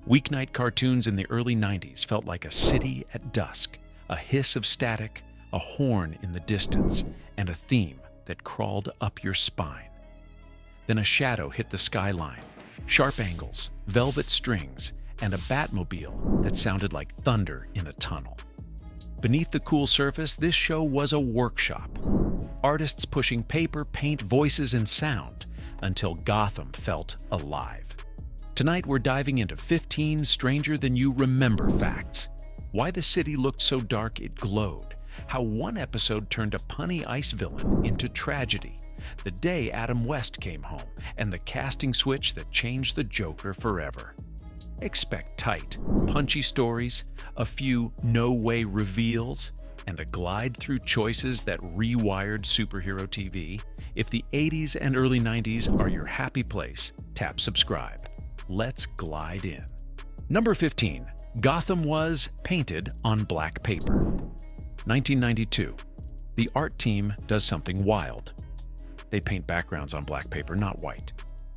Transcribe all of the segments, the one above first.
Weeknight cartoons in the early 90s felt like a city at dusk, a hiss of static, a horn in the distance, and a theme that crawled up your spine. Then a shadow hit the skyline, sharp angles, velvet strings, and a Batmobile that sounded like thunder in a tunnel. Beneath the cool surface, this show was a workshop. Artists pushing paper, paint, voices, and sound until Gotham felt alive. Tonight we're diving into 15 stranger-than-you-remember facts. Why the city looked so dark it glowed. How one episode turned a punny ice villain into tragedy. The day Adam West came home, and the casting switch that changed the Joker forever. Expect tight, punchy stories, a few no-way reveals, and a glide through choices that rewired superhero TV. If the 80s and early 90s are your happy place, tap subscribe. Let's glide in. Number 15. Gotham was painted on black paper. 1992. The art team does something wild. They paint backgrounds on black paper, not white.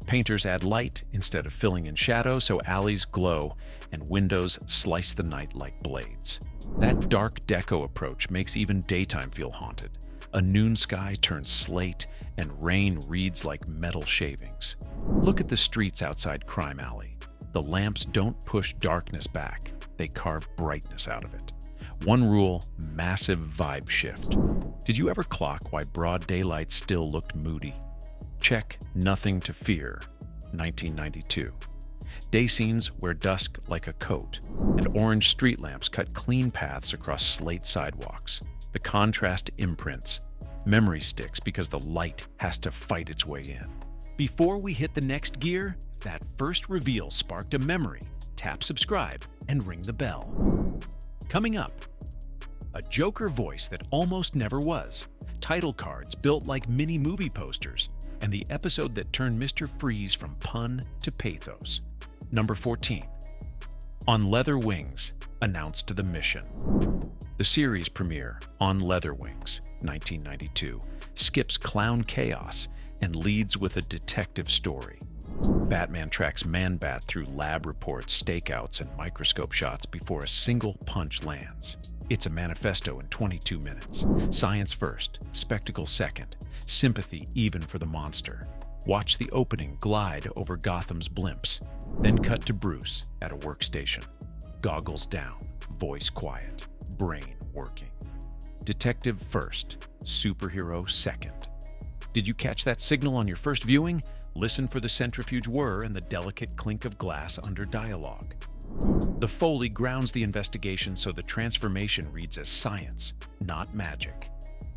Painters add light instead of filling in shadow, so alleys glow and windows slice the night like blades. That dark Deco approach makes even daytime feel haunted. A noon sky turns slate and rain reads like metal shavings. Look at the streets outside Crime Alley. The lamps don't push darkness back, they carve brightness out of it. One rule, massive vibe shift. Did you ever clock why broad daylight still looked moody? Check Nothing to Fear, 1992. Day scenes wear dusk like a coat, and orange street lamps cut clean paths across slate sidewalks. The contrast imprints. Memory sticks because the light has to fight its way in. Before we hit the next gear, if that first reveal sparked a memory, tap subscribe and ring the bell. Coming up, a Joker voice that almost never was, title cards built like mini movie posters, and the episode that turned Mr. Freeze from pun to pathos. Number 14. On Leather Wings, announced the mission. The series premiere, On Leather Wings, 1992, skips clown chaos and leads with a detective story. Batman tracks Man-Bat through lab reports, stakeouts, and microscope shots before a single punch lands. It's a manifesto in 22 minutes. Science first, spectacle second, sympathy even for the monster. Watch the opening glide over Gotham's blimps, then cut to Bruce at a workstation. Goggles down, voice quiet, brain working. Detective first, superhero second. Did you catch that signal on your first viewing? Listen for the centrifuge whir and the delicate clink of glass under dialogue. The Foley grounds the investigation so the transformation reads as science, not magic.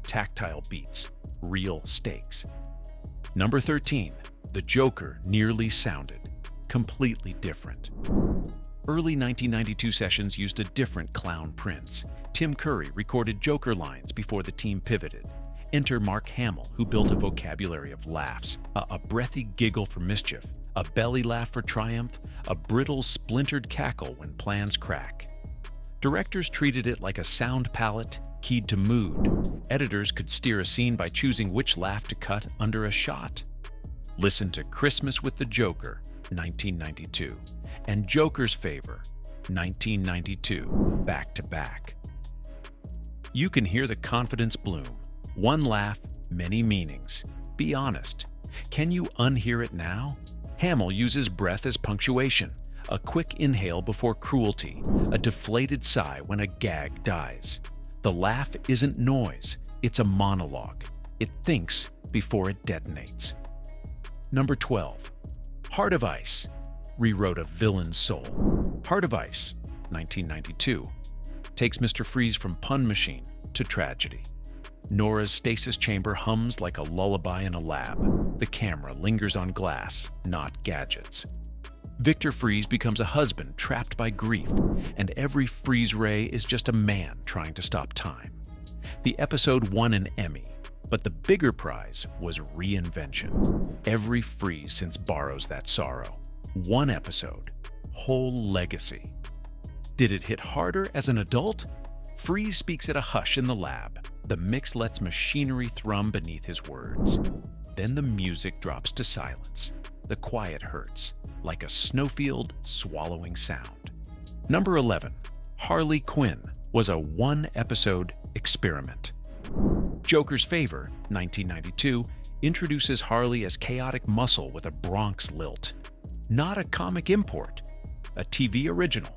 Tactile beats, real stakes. Number 13. The Joker nearly sounded completely different. Early 1992 sessions used a different clown prince. Tim Curry recorded Joker lines before the team pivoted. Enter Mark Hamill, who built a vocabulary of laughs, a breathy giggle for mischief, a belly laugh for triumph, a brittle, splintered cackle when plans crack. Directors treated it like a sound palette keyed to mood. Editors could steer a scene by choosing which laugh to cut under a shot. Listen to Christmas with the Joker, 1992, and Joker's Favor, 1992, back to back. You can hear the confidence bloom. One laugh, many meanings. Be honest. Can you unhear it now? Hamill uses breath as punctuation, a quick inhale before cruelty, a deflated sigh when a gag dies. The laugh isn't noise, it's a monologue. It thinks before it detonates. Number 12. Heart of Ice rewrote a villain's soul. Heart of Ice, 1992, takes Mr. Freeze from pun machine to tragedy. Nora's stasis chamber hums like a lullaby in a lab. The camera lingers on glass, not gadgets. Victor Freeze becomes a husband trapped by grief, and every Freeze ray is just a man trying to stop time. The episode won an Emmy, but the bigger prize was reinvention. Every Freeze since borrows that sorrow. One episode, whole legacy. Did it hit harder as an adult? Freeze speaks at a hush in the lab. The mix lets machinery thrum beneath his words. Then the music drops to silence. The quiet hurts. like a snowfield swallowing sound. Number 11. Harley Quinn was a one-episode experiment. Joker's Favor, 1992, introduces Harley as chaotic muscle with a Bronx lilt. Not a comic import, a TV original.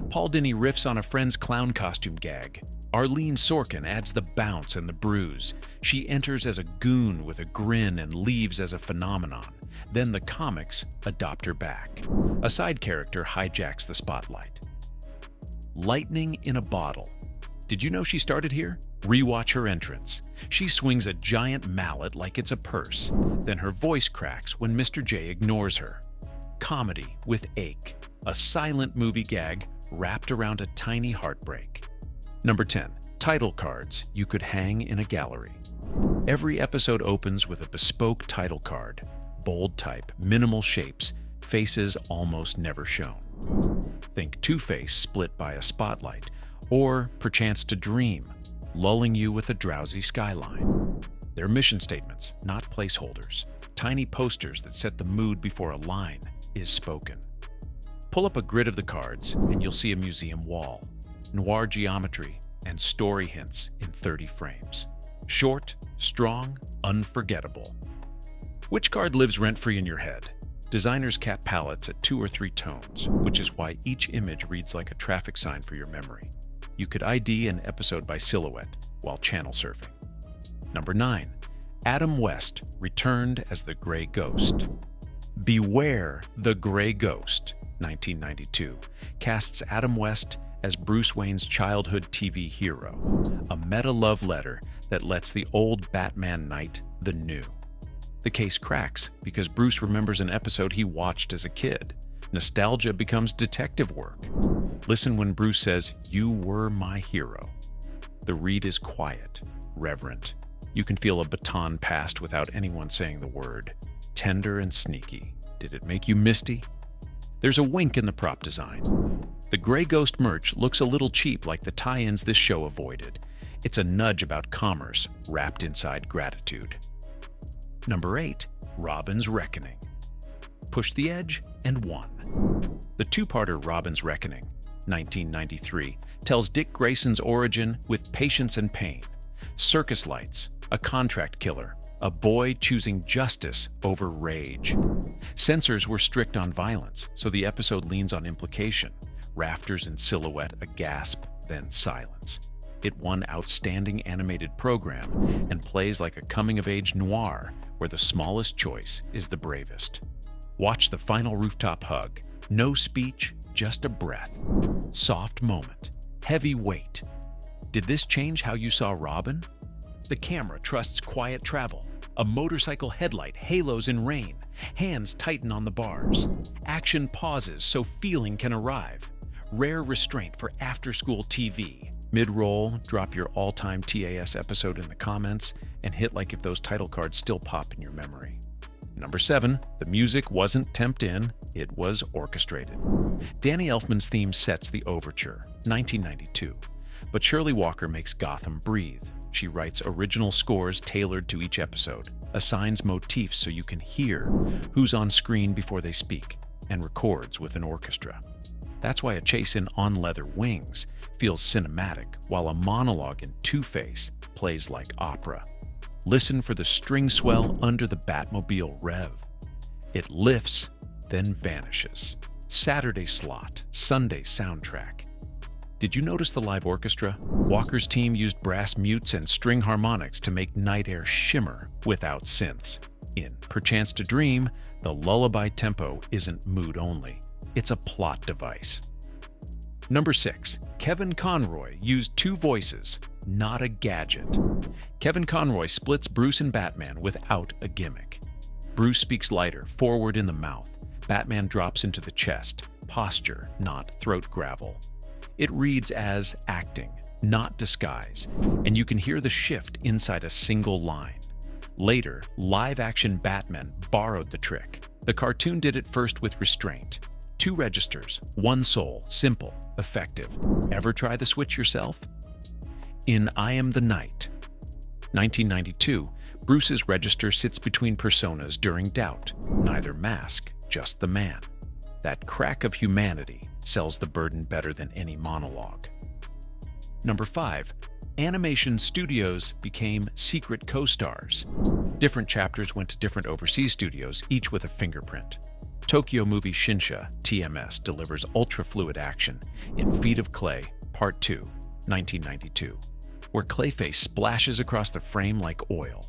Paul Dini riffs on a friend's clown costume gag. Arlene Sorkin adds the bounce and the bruise. She enters as a goon with a grin and leaves as a phenomenon. Then the comics adopt her back. A side character hijacks the spotlight. Lightning in a Bottle. Did you know she started here? Rewatch her entrance. She swings a giant mallet like it's a purse. Then her voice cracks when Mr. J ignores her. Comedy with ache. A silent movie gag wrapped around a tiny heartbreak. Number 10. Title cards you could hang in a gallery. Every episode opens with a bespoke title card. Bold type, minimal shapes, faces almost never shown. Think Two-Face split by a spotlight, or perchance to dream, lulling you with a drowsy skyline. They're mission statements, not placeholders. Tiny posters that set the mood before a line is spoken. Pull up a grid of the cards and you'll see a museum wall. Noir geometry and story hints in 30 frames. Short, strong, unforgettable. Which card lives rent-free in your head? Designers cap palettes at 2 or 3 tones, which is why each image reads like a traffic sign for your memory. You could ID an episode by silhouette while channel surfing. Number 9. Adam West returned as the Gray Ghost. Beware the Gray Ghost, 1992, casts Adam West as Bruce Wayne's childhood TV hero, a meta-love letter that lets the old Batman knight the new. The case cracks because Bruce remembers an episode he watched as a kid. Nostalgia becomes detective work. Listen when Bruce says, "You were my hero." The read is quiet, reverent. You can feel a baton passed without anyone saying the word. Tender and sneaky. Did it make you misty? There's a wink in the prop design. The Gray Ghost merch looks a little cheap, like the tie-ins this show avoided. It's a nudge about commerce wrapped inside gratitude. Number 8. Robin's Reckoning. Pushed the edge and won. The two-parter Robin's Reckoning, 1993, tells Dick Grayson's origin with patience and pain. Circus lights, a contract killer, a boy choosing justice over rage. Censors were strict on violence, so the episode leans on implication. Rafters in silhouette, a gasp, then silence. It won Outstanding Animated Program and plays like a coming-of-age noir where the smallest choice is the bravest. Watch the final rooftop hug. No speech, just a breath. Soft moment. Heavy weight. Did this change how you saw Robin? The camera trusts quiet travel. A motorcycle headlight halos in rain. Hands tighten on the bars. Action pauses so feeling can arrive. Rare restraint for after-school TV. Mid-roll, drop your all-time TAS episode in the comments and hit like if those title cards still pop in your memory. Number 7, the music wasn't temped in, it was orchestrated. Danny Elfman's theme sets the overture, 1992. But Shirley Walker makes Gotham breathe. She writes original scores tailored to each episode, assigns motifs so you can hear who's on screen before they speak, and records with an orchestra. That's why a chase in On Leather Wings feels cinematic, while a monologue in Two-Face plays like opera. Listen for the string swell under the Batmobile rev. It lifts, then vanishes. Saturday slot, Sunday soundtrack. Did you notice the live orchestra? Walker's team used brass mutes and string harmonics to make Night Air shimmer without synths. In Perchance to Dream, the lullaby tempo isn't mood only. It's a plot device. Number 6. Kevin Conroy used 2 voices, not a gadget. Kevin Conroy splits Bruce and Batman without a gimmick. Bruce speaks lighter, forward in the mouth. Batman drops into the chest, posture, not throat gravel. It reads as acting, not disguise, and you can hear the shift inside a single line. Later, live-action Batman borrowed the trick. The cartoon did it first with restraint. 2 registers, 1 soul, simple, effective. Ever try the switch yourself? In I Am the Night, 1992, Bruce's register sits between personas during doubt. Neither mask, just the man. That crack of humanity sells the burden better than any monologue. Number 5. Animation studios became secret co-stars. Different chapters went to different overseas studios, each with a fingerprint. Tokyo Movie Shinsha, TMS, delivers ultra-fluid action in Feet of Clay, Part 2, 1992, where Clayface splashes across the frame like oil.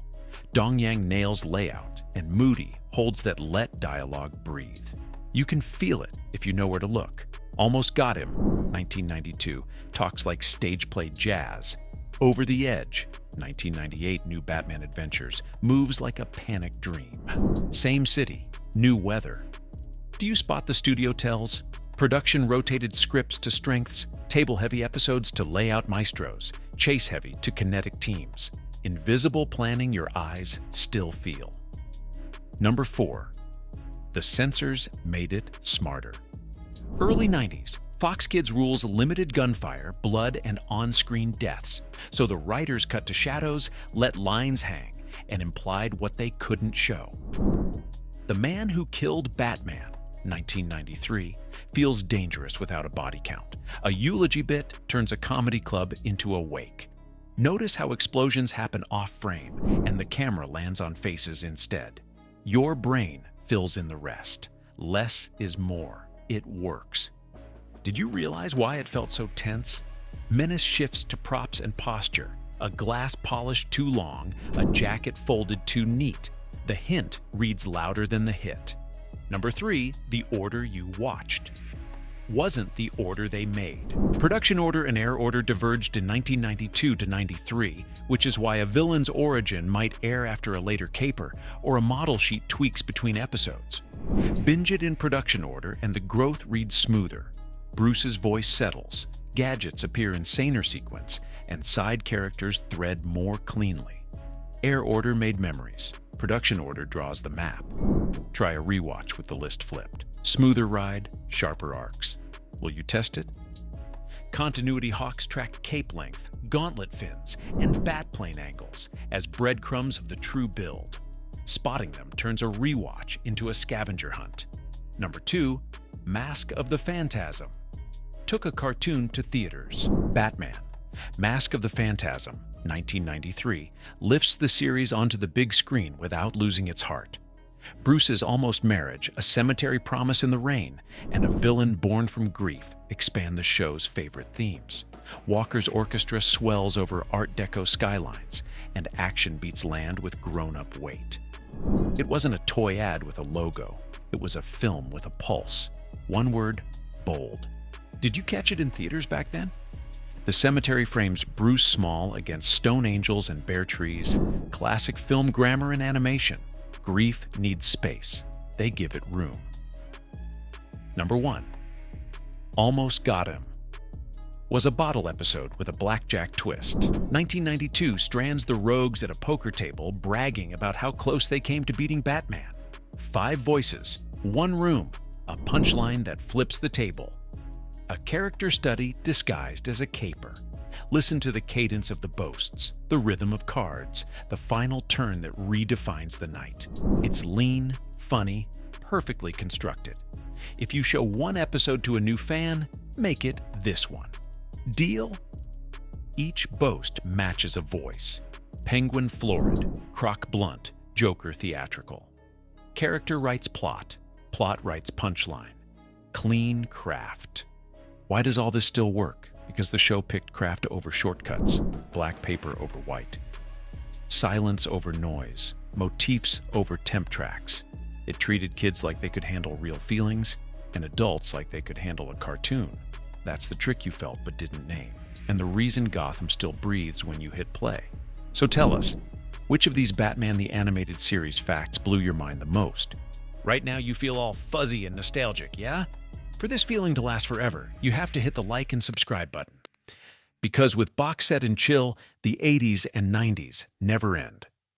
Dongyang nails layout, and Moody holds that let dialogue breathe. You can feel it if you know where to look. Almost Got Him, 1992, talks like stage play jazz. Over the Edge, 1998 New Batman Adventures, moves like a panic dream. Same City, New Weather. Do you spot the studio tells? Production rotated scripts to strengths, table-heavy episodes to layout maestros, chase-heavy to kinetic teams. Invisible planning your eyes still feel. Number 4. The Censors made it smarter. Early 90s, Fox Kids rules limited gunfire, blood, and on-screen deaths, so the writers cut to shadows, let lines hang, and implied what they couldn't show. The Man Who Killed Batman, 1993, feels dangerous without a body count. A eulogy bit turns a comedy club into a wake. Notice how explosions happen off-frame, and the camera lands on faces instead. Your brain fills in the rest. Less is more. It works. Did you realize why it felt so tense? Menace shifts to props and posture. A glass polished too long, a jacket folded too neat. The hint reads louder than the hit. Number 3, the order you watched. Wasn't the order they made. Production order and air order diverged in 1992 to 93, which is why a villain's origin might air after a later caper, or a model sheet tweaks between episodes. Binge it in production order and the growth reads smoother. Bruce's voice settles, gadgets appear in saner sequence, and side characters thread more cleanly. Air order made memories. Production order draws the map. Try a rewatch with the list flipped. Smoother ride, sharper arcs. Will you test it? Continuity hawks track cape length, gauntlet fins, and batplane angles as breadcrumbs of the true build. Spotting them turns a rewatch into a scavenger hunt. Number 2, Mask of the Phantasm. Took a cartoon to theaters. Batman. Mask of the Phantasm, 1993, lifts the series onto the big screen without losing its heart. Bruce's almost marriage, a cemetery promise in the rain, and a villain born from grief expand the show's favorite themes. Walker's orchestra swells over Art Deco skylines, and action beats land with grown-up weight. It wasn't a toy ad with a logo. It was a film with a pulse. One word, bold. Did you catch it in theaters back then? The cemetery frames Bruce Small against stone angels and bare trees. Classic film grammar and animation. Grief needs space. They give it room. Number 1. Almost Got Him. Was a bottle episode with a blackjack twist. 1992 strands the rogues at a poker table bragging about how close they came to beating Batman. 5 voices, 1 room, a punchline that flips the table. A character study disguised as a caper. Listen to the cadence of the boasts, the rhythm of cards, the final turn that redefines the night. It's lean, funny, perfectly constructed. If you show one episode to a new fan, make it this one. Deal? Each boast matches a voice. Penguin florid, Croc blunt, Joker theatrical. Character writes plot, plot writes punchline. Clean craft. Why does all this still work? Because the show picked craft over shortcuts, black paper over white. Silence over noise, motifs over temp tracks. It treated kids like they could handle real feelings, and adults like they could handle a cartoon. That's the trick you felt but didn't name, and the reason Gotham still breathes when you hit play. So tell us, which of these Batman the Animated Series facts blew your mind the most? Right now you feel all fuzzy and nostalgic, yeah? For this feeling to last forever, you have to hit the like and subscribe button. Because with Box Set and Chill, the 80s and 90s never end.